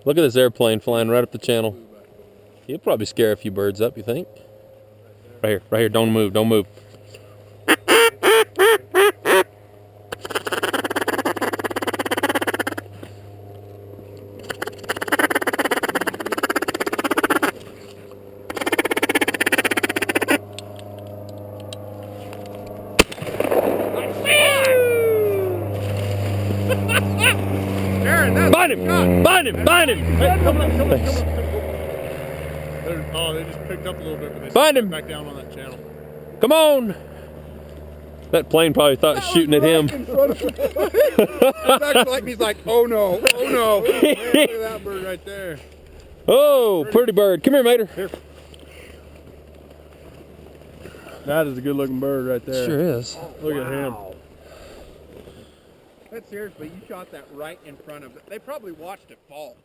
Look at this airplane flying right up the channel. He'll probably scare a few birds up, you think? Right here, don't move, don't move. Bind him! Bind him! Bind him! Hey, come on. Oh, they just picked up a little bit, but they Bind him back down on that channel. Come on! That plane probably thought it was shooting at him. He's like, oh no, oh no. Look at that bird right there. Oh, pretty bird. Come here, Mater. Here. That is a good looking bird right there. Sure is. Look at him. That's seriously, you shot that right in front of it. They probably watched it fall.